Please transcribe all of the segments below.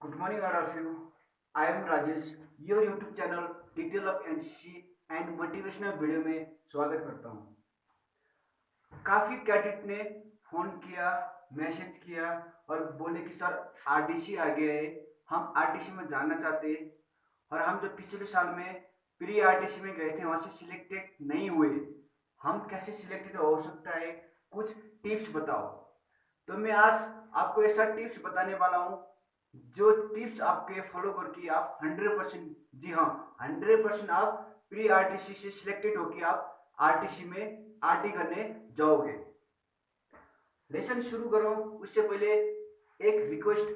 Good morning, all of you. I am Rajesh, your YouTube channel detail of NCC and motivational video में स्वागत करता हूँ। काफ़ी cadet ने फ़ोन किया, मैसेज किया और बोले कि सर आरडीसी आ गया है, हम आरडीसी में जाना चाहते हैं और हम जो पिछले साल में प्री आरडीसी में गए थे वहाँ से सिलेक्टेड नहीं हुए, हम कैसे सिलेक्टेड हो सकता है, कुछ टिप्स बताओ। तो मैं आज आपको ऐसा टिप्स बताने वाला हूँ जो टिप्स आपके फॉलो करके आप 100%, जी हाँ 100% आप प्री आरटीसी से सिलेक्टेड होकर आप आरटीसी में आरटी करने जाओगे। लेसन शुरू करो उससे पहले एक रिक्वेस्ट,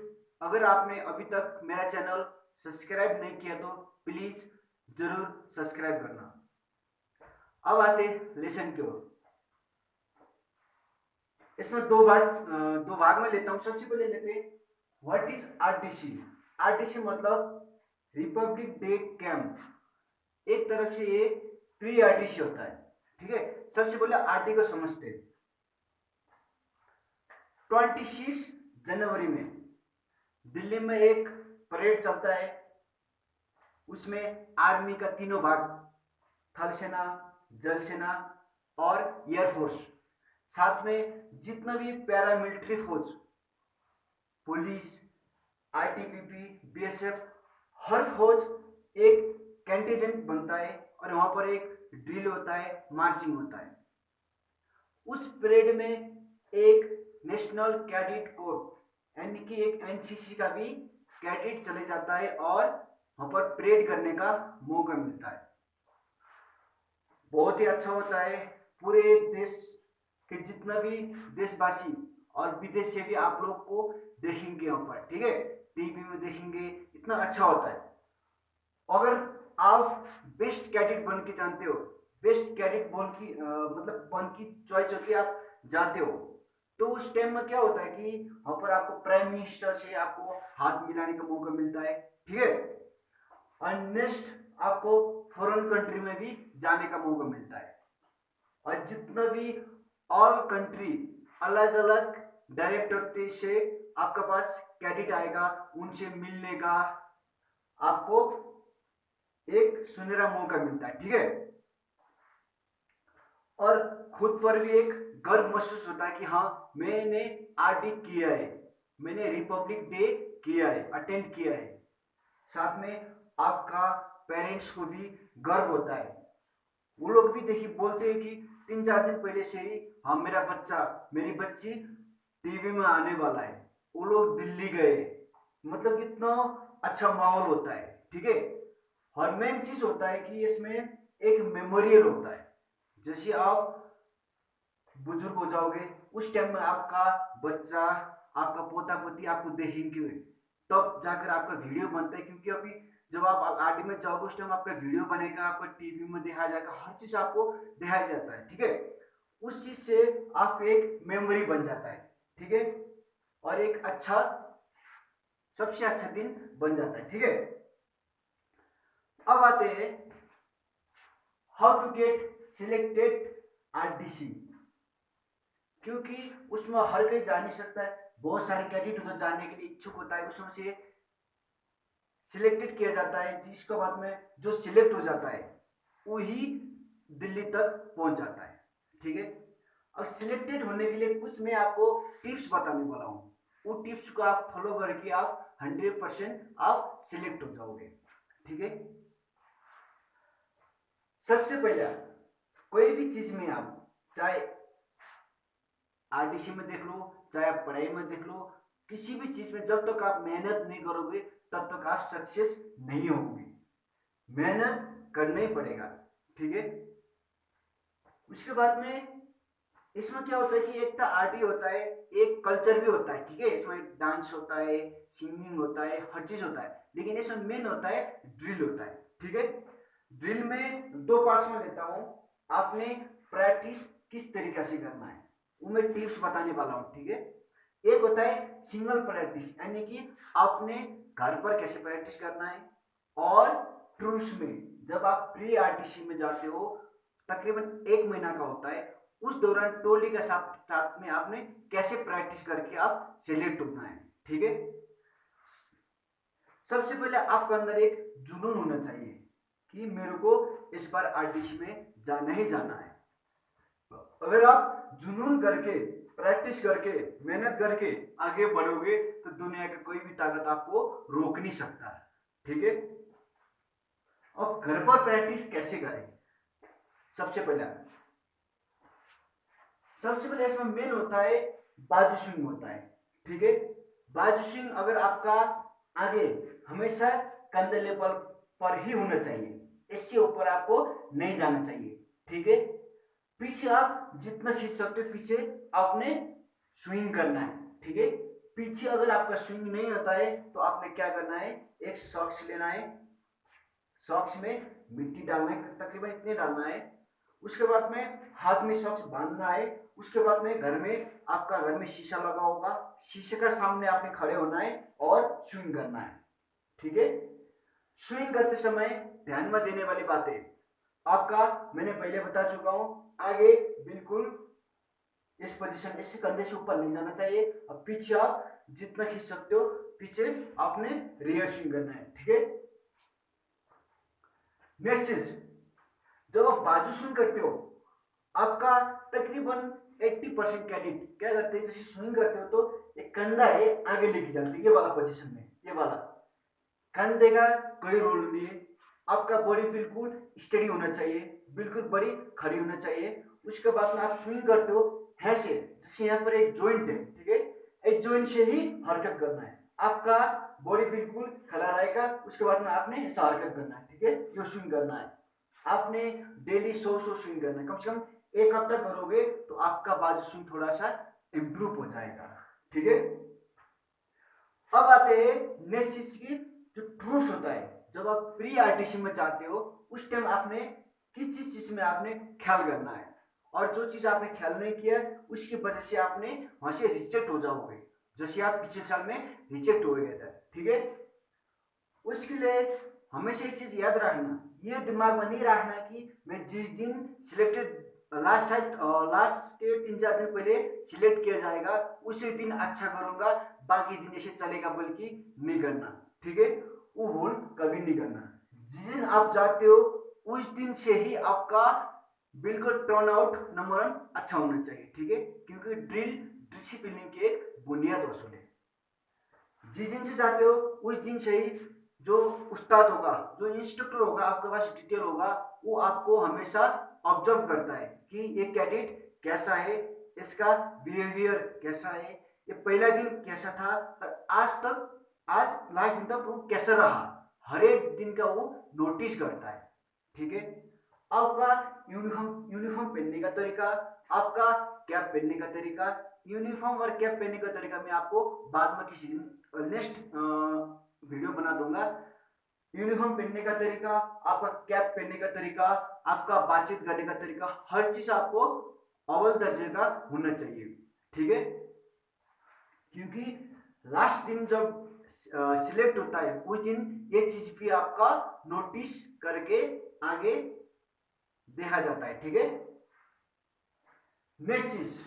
अगर आपने अभी तक मेरा चैनल सब्सक्राइब नहीं किया तो प्लीज जरूर सब्सक्राइब करना। अब आते लेसन की ओर। इसमें दो भाग में लेता हूँ। सबसे पहले लेते हैं व्हाट इज आरटीसी। आरटीसी मतलब रिपब्लिक डे कैंप। एक तरफ से ये प्री आरटीसी होता है, ठीक है। सबसे पहले आरटी को समझते हैं। 26 जनवरी में दिल्ली में एक परेड चलता है। उसमें आर्मी का तीनों भाग, थल सेना, जल सेना और एयरफोर्स, साथ में जितना भी paramilitary force, police, ITBP, BSF, हर फौज एक कंटिजेंट बनता है और वहां पर एक ड्रिल होता है, मार्चिंग होता है। उस परेड में एक नेशनल कैडेट कोर यानी कि एक एनसीसी का भी कैडेट चले जाता है और वहां पर परेड करने का मौका मिलता है। बहुत ही अच्छा होता है। पूरे देश के जितना भी देशवासी और विदेश से भी आप लोग को देखेंगे यहाँ पर, ठीक है, टीवी में देखेंगे, इतना अच्छा होता है। अगर आप बेस्ट कैडेट बन के जानते हो, बेस्ट कैडेट बन की मतलब बन की चॉइस होती आप जाते हो, तो उस टाइम में क्या होता है कि वहां पर आपको प्राइम मिनिस्टर से आपको हाथ मिलाने का मौका मिलता है, ठीक है। और नेक्स्ट आपको फॉरेन कंट्री में भी जाने का मौका मिलता है और जितना भी ऑल कंट्री अलग अलग डायरेक्टर से आपका पास कैडेट आएगा, उनसे मिलने का आपको एक सुनहरा मौका मिलता है, ठीक है। और खुद पर भी एक गर्व महसूस होता है कि हाँ मैंने आरटी किया है, मैंने रिपब्लिक डे किया है, अटेंड किया है। साथ में आपका पेरेंट्स को भी गर्व होता है। वो लोग भी देखिए बोलते हैं कि 3-4 दिन पहले से ही हाँ मेरा बच्चा, मेरी बच्ची टीवी में आने वाला है, वो लोग दिल्ली गए, मतलब कितना अच्छा माहौल होता है, ठीक है। और मेन चीज होता है कि इसमें एक मेमोरियल होता है। जैसे आप बुजुर्ग हो जाओगे उस टाइम में आपका बच्चा, आपका पोता पोती आपको देखेंगे, तब जाकर आपका वीडियो बनता है। क्योंकि अभी जब आप आरटी में जाओगे उस टाइम आपका वीडियो बनेगा, आपका टीवी में दिखाया जाएगा, हर चीज आपको दिखाया जाता है, ठीक है। उस चीज से आपको एक मेमोरी बन जाता है, ठीक है, और एक अच्छा, सबसे अच्छा दिन बन जाता है, ठीक है। अब आते हैं how to get selected RDC. क्योंकि उसमें हर कोई जा नहीं सकता है, बहुत सारे कैडेट उधर जाने के लिए इच्छुक होता है, उसमें से सिलेक्टेड किया जाता है। इसके बाद में जो सिलेक्ट हो जाता है वही दिल्ली तक पहुंच जाता है, ठीक है। अब सिलेक्टेड होने के लिए कुछ मैं आपको टिप्स बताने वाला हूँ। वो टिप्स को आप फॉलो करके आप 100% आप सिलेक्ट हो जाओगे, ठीक है। सबसे पहले कोई भी चीज में आप, चाहे आरटीसी में देख लो, चाहे आप पढ़ाई में देख लो, किसी भी चीज में जब तक आप मेहनत नहीं करोगे तब तक आप सक्सेस नहीं होगे। मेहनत करना ही पड़ेगा, ठीक है। उसके बाद में इसमें क्या होता है कि एक तो आरटी होता है, एक कल्चर भी होता है, ठीक है। इसमें डांस होता है, सिंगिंग होता है, हर चीज होता है, लेकिन इसमें मेन होता है ड्रिल होता है, ठीक है। ड्रिल में दो पार्ट्स में लेता हूं। आपने प्रैक्टिस किस तरीके से करना है वो मैं टिप्स बताने वाला हूं, ठीक है। एक होता है सिंगल प्रैक्टिस, यानी कि आपने घर पर कैसे प्रैक्टिस करना है, और ट्रूस में जब आप प्री आरटीसी में जाते हो तकरीबन 1 महीना का होता है, उस दौरान टोली के साथ में आपने कैसे प्रैक्टिस करके आप सिलेक्ट होना है, ठीक है। सबसे पहले आपके अंदर एक जुनून होना चाहिए कि मेरे को इस बार आरडीसी में जाना ही जाना है। अगर आप जुनून करके, प्रैक्टिस करके, मेहनत करके आगे बढ़ोगे तो दुनिया का कोई भी ताकत आपको रोक नहीं सकता। ठीक है। अब घर पर प्रैक्टिस कैसे करें? सबसे पहले इसमें मेन होता है बाजू स्विंग होता है। ठीक है। बाजू स्विंग अगर आपका आगे हमेशा कंधे लेवल पर ही होना चाहिए, इससे ऊपर आपको नहीं जाना चाहिए। ठीक है। पीछे आप जितना खींच सकते हो पीछे आपने स्विंग करना है। ठीक है। पीछे अगर आपका स्विंग नहीं होता है तो आपने क्या करना है, एक सॉक्स लेना है, सॉक्स में मिट्टी डालना है, तकरीबन इतने डालना है। उसके बाद में हाथ में सॉक्स बांधना है। उसके बाद में आपका घर में शीशा लगा होगा, शीशे का सामने आपने खड़े होना है और स्विंग करना है। ठीक है। स्विंग करते समय ध्यान में देने वाली बातें आपका मैंने पहले बता चुका हूं। आगे बिल्कुल इस पोजीशन, इससे कंधे से ऊपर नहीं जाना चाहिए। अब पीछे आप जितना खींच सकते हो पीछे आपने रियर स्विंग करना है। ठीक है। नेक्स्ट चीज, जब आप बाजू स्विंग करते हो आपका तकरीबन 80% कैडेट क्या करते हैं, जैसे स्विंग करते हो तो एक कंधा है आगे लेके जाते हैं, ये वाला पोजीशन में, ये वाला कंधे का कोई रोल नहीं है। आपका बॉडी बिल्कुल स्टडी होना चाहिए, बिल्कुल बड़ी खड़ी होना चाहिए। उसके बाद में आप स्विंग करते हो ऐसे, जैसे यहाँ पर एक जॉइंट है। ठीक है। एक जॉइंट से ही हरकत करना है, आपका बॉडी बिल्कुल खड़ा रहेगा। उसके बाद में आपने ऐसा हरकत करना है। ठीक है। ये स्विंग करना है आपने डेली 100 स्विंग करना है। कम से कम एक हफ्ता करोगे तो आपका बाजू स्विंग थोड़ा सा इंप्रूव हो जाएगा। ठीक है। अब आते हैं नेक्स्ट चीज की, जो ट्रूथ होता है। जब आप प्री आरटीसी में जाते हो उस टाइम आपने किस चीज में आपने ख्याल करना है, और जो चीज आपने ख्याल नहीं किया उसकी वजह से आपने वहां से रिजेक्ट हो जाओगे, जैसे आप पिछले साल में रिजेक्ट हो गए थे। ठीक है। उसके लिए हमेशा एक चीज याद रखना, ये दिमाग में नहीं रखना कि मैं जिस दिन सिलेक्टेड लास्ट के 3-4 दिन पहले सिलेक्ट किया जाएगा उसी दिन अच्छा करूंगा, बाकी दिन ऐसे चलेगा, बल्कि नहीं करना। ठीक है। वो भूल कभी नहीं करना। जिस दिन आप जाते हो उस दिन से ही आपका बिल्कुल टर्न आउट नंबर 1 अच्छा होना चाहिए। ठीक है। क्योंकि ड्रिल डिसिप्लिन की एक बुनियाद वसूल है। जिस दिन से जाते हो उस दिन से ही जो उस्ताद होगा, जो इंस्ट्रक्टर होगा, आपके पास डिटेल होगा, वो आपको हमेशा ऑब्जर्व करता है कि ये कैडेट कैसा है, इसका बिहेवियर कैसा है, ये पहला दिन कैसा था और आज लास्ट दिन तक वो कैसा रहा, हर एक दिन का वो नोटिस करता है। ठीक है। आपका यूनिफॉर्म पहनने का तरीका, आपका कैप पहनने का तरीका, यूनिफॉर्म और कैप पहनने का तरीका मैं आपको बाद में किसी दिन नेक्स्ट वीडियो बना दूंगा। यूनिफॉर्म पहनने का तरीका, आपका कैप पहनने का तरीका, आपका बातचीत करने का तरीका, हर चीज आपको अव्वल दर्जे का होना चाहिए। ठीक है। क्योंकि लास्ट दिन जब सिलेक्ट होता है उस दिन ये चीज भी आपका नोटिस करके आगे देखा जाता है। ठीक है। नेक्स्ट चीज,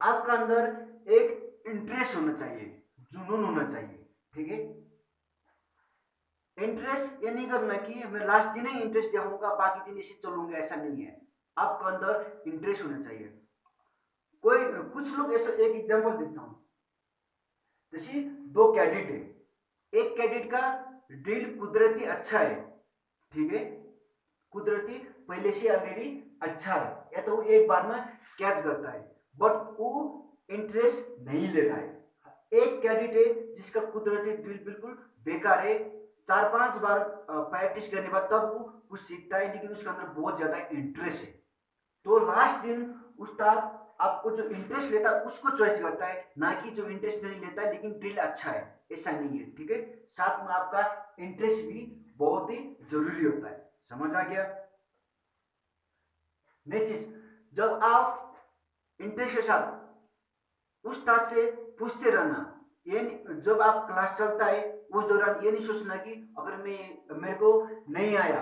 आपका अंदर एक इंटरेस्ट होना चाहिए, जुनून होना चाहिए। ठीक है। इंटरेस्ट ये नहीं करना कि मैं लास्ट दिन ही इंटरेस्ट दिखाऊंगा बाकी दिन ऐसे चलूंगा, ऐसा नहीं है। आपका अंदर इंटरेस्ट होना चाहिए। कुछ लोग ऐसा, एक एग्जांपल देता हूं, जैसे 2 कैडेट है, एक कैडेट का ड्रिल कुदरती अच्छा है। ठीक है। कुदरती पहले से ऑलरेडी अच्छा है, या तो वो एक बार में कैच करता है, बट वो इंटरेस्ट नहीं ले रहा है। एक कैडेट है जिसका कुदरती ड्रिल बिल्कुल बेकार है, 4-5 बार प्रैक्टिस करने के बाद तब वो कुछ सीखता है, लेकिन उसके अंदर बहुत ज्यादा इंटरेस्ट है। तो लास्ट दिन उस्ताद आपको जो इंटरेस्ट लेता है उसको चॉइस करता है, ना कि जो इंटरेस्ट नहीं लेता है लेकिन ड्रिल अच्छा है, ऐसा नहीं है। ठीक है। साथ में आपका इंटरेस्ट भी बहुत ही जरूरी होता है। समझ आ गया? नेक्स्ट चीज, जब आप इंटरेस्ट के साथ उस्ताद से पूछते रहना, ये जब आप क्लास चलता है उस दौरान ये नहीं सोचना कि अगर मेरे को नहीं आया,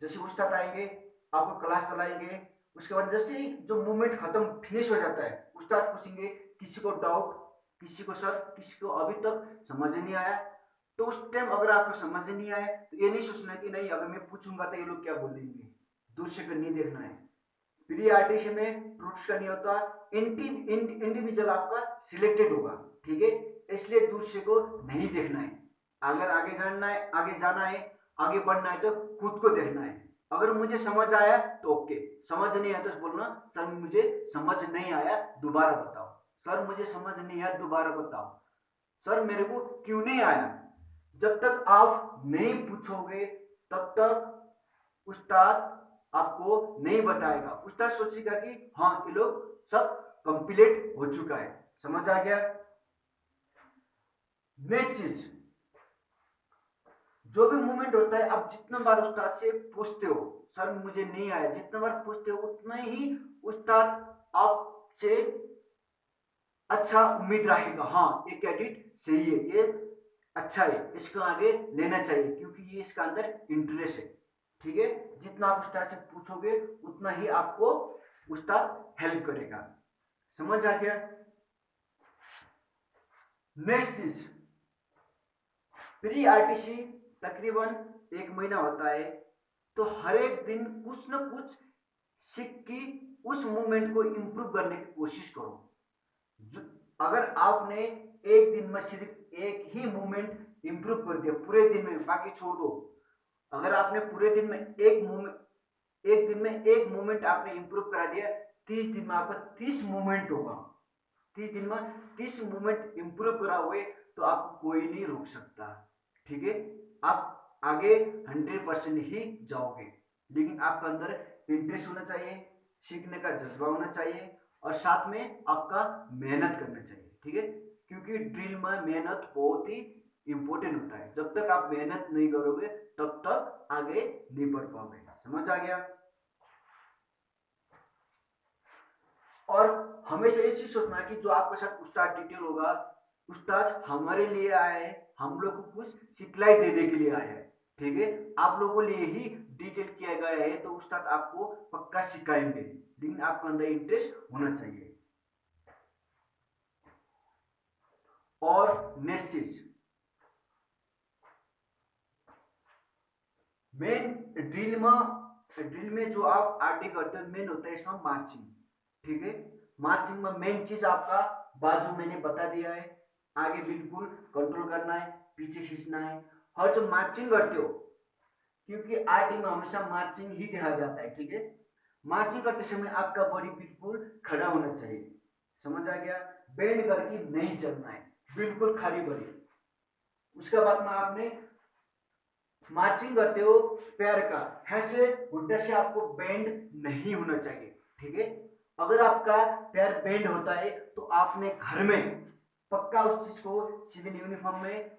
जैसे उस्ताद आएंगे आपको क्लास चलाएंगे, उसके बाद जैसे ही जो मूवमेंट खत्म फिनिश हो जाता है उस्ताद पूछेंगे किसी को डाउट, किसी को शक, किसी को अभी तक समझ नहीं आया, तो उस टाइम अगर आपको समझ नहीं आए तो ये नहीं सोचना कि नहीं अगर मैं पूछूंगा तो ये लोग क्या बोलेंगे, दूर से नहीं देखना है। प्री आरटीसी में ग्रुप्स का नहीं होता, इंडिविजुअल आपका सिलेक्टेड होगा, ठीक है। इसलिए दूसरे को नहीं देखना है। अगर आगे जानना है, आगे जाना है, आगे बढ़ना है तो खुद को देखना है। अगर मुझे समझ आया तो ओके, समझ नहीं आया तो बोलना सर मुझे समझ नहीं आया, दोबारा बताओ। सर मुझे समझ नहीं आया, दोबारा बताओ। सर मेरे को क्यों नहीं आया। जब तक आप नहीं पूछोगे तब तक उस्ताद आपको नहीं बताएगा। उस्ताद सोचेगा कि हाँ ये लोग सब कंप्लीट हो चुका है। समझ आ गया। नेक्स्ट चीज, जो भी मूवमेंट होता है आप जितना बार उस्ताद से पूछते हो सर मुझे नहीं आया, जितना बार पूछते हो उतना ही उस्ताद आपसे अच्छा उम्मीद रखेगा, हाँ ये कैडेट सही है, ये अच्छा है, इसको आगे लेना चाहिए क्योंकि ये इसका अंदर इंटरेस्ट है, ठीक है। जितना आप उस्ताद से पूछोगे उतना ही आपको उस्ताद हेल्प करेगा। समझ आ गया। नेक्स्ट चीज, प्री आरटीसी तकरीबन 1 महीना होता है, तो हर एक दिन कुछ न कुछ सीख की उस मूवमेंट को इंप्रूव करने की कोशिश करो। अगर आपने एक दिन में सिर्फ एक ही मूवमेंट इंप्रूव कर दिया पूरे दिन में, बाकी छोड़ दो। अगर आपने पूरे दिन में एक दिन में एक मूवमेंट आपने इंप्रूव करा दिया, 30 दिन में आपका 30 मूवमेंट होगा। 30 दिन में 30 मूवमेंट इंप्रूव करा हुए तो आपको कोई नहीं रोक सकता, ठीक है। आप आगे 100% ही जाओगे, लेकिन आपके अंदर इंटरेस्ट होना चाहिए, सीखने का जज्बा होना चाहिए और साथ में आपका मेहनत करना चाहिए, ठीक है। क्योंकि ड्रिल में मेहनत बहुत ही इंपॉर्टेंट होता है। जब तक आप मेहनत नहीं करोगे तब तक आगे नहीं बढ़ पाओगे। समझ आ गया। और हमेशा ये चीज सोचना कि जो आपके साथ उस्ताद डिटेल होगा, उस्ताद हमारे लिए आए हैं, हम लोग को कुछ सिखलाई देने के लिए आए हैं, ठीक है। आप लोगों के लिए ही डिटेल किया गया है तो उस्ताद आपको पक्का सिखाएंगे, लेकिन आपके अंदर इंटरेस्ट होना चाहिए। और नेक्स्ट चीज, मेन ड्रिल में जो आप आरटी करते हो मेन होता है इसमें मार्चिंग, ठीक है। मार्चिंग में मेन चीज आपका बाजू मैंने बता दिया है, आगे बिल्कुल कंट्रोल करना है, पीछे खींचना है। और जो मार्चिंग करते हो, क्योंकि आरटी में हमेशा मार्चिंग ही देखा जाता है, ठीक है। मार्चिंग करते समय आपका बॉडी बिल्कुल खड़ा होना चाहिए। समझ आ गया। बेंड करके नहीं चलना है, बिल्कुल खाली बॉडी। उसके बाद में आपने मार्चिंग करते हो पैर का ऐसे घुटने से आपको बेंड नहीं होना चाहिए, ठीक है। अगर आपका पैर बेंड होता है तो आपने घर में पक्का उस चीज को सिविल यूनिफॉर्म में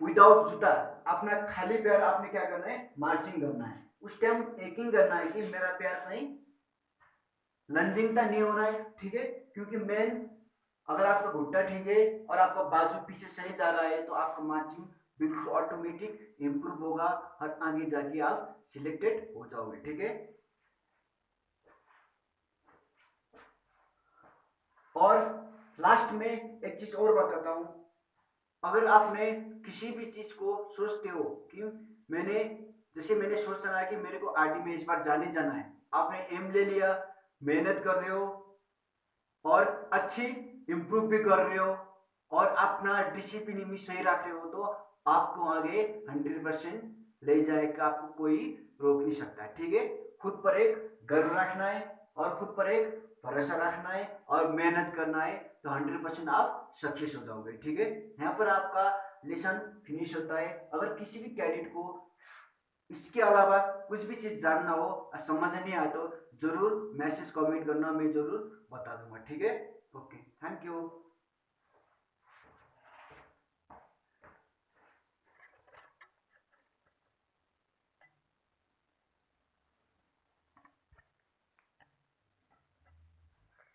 विदाउट जूता अपना खाली पैर आपने क्या करना है, मार्चिंग करना है। उस टाइम एकिंग करना है कि मेरा पैर कहीं लंजिंगता नहीं होना है, ठीक है। क्योंकि मेन अगर आपका घुट्टा ठीक है और आपका बाजू पीछे सही जा रहा है तो आपका मार्चिंग बिल्कुल ऑटोमेटिक इंप्रूव होगा और आगे जाके आप सिलेक्टेड हो जाओगे, ठीक है। और लास्ट में एक चीज और बताता हूं, अगर आपने किसी भी चीज को सोचते हो कि मैंने सोच रहा है कि मेरे को आरटी में इस बार जाना है, आपने एम ले लिया, मेहनत कर रहे हो और अच्छी इंप्रूव भी कर रहे हो और अपना डिसिप्लिन भी सही रख रहे हो तो आपको आगे 100% ले जाएगा, आपको कोई रोक नहीं सकता है, ठीक है। खुद पर एक गर्व रखना है और खुद पर एक भरोसा रखना है और मेहनत करना है तो 100% आप सक्सेस हो जाओगे, ठीक है। यहाँ पर आपका लेसन फिनिश होता है। अगर किसी भी कैडेट को इसके अलावा कुछ भी चीज जानना हो और समझ नहीं आए तो जरूर मैसेज कमेंट करना, मैं जरूर बता दूंगा, ठीक है। Okay, thank you.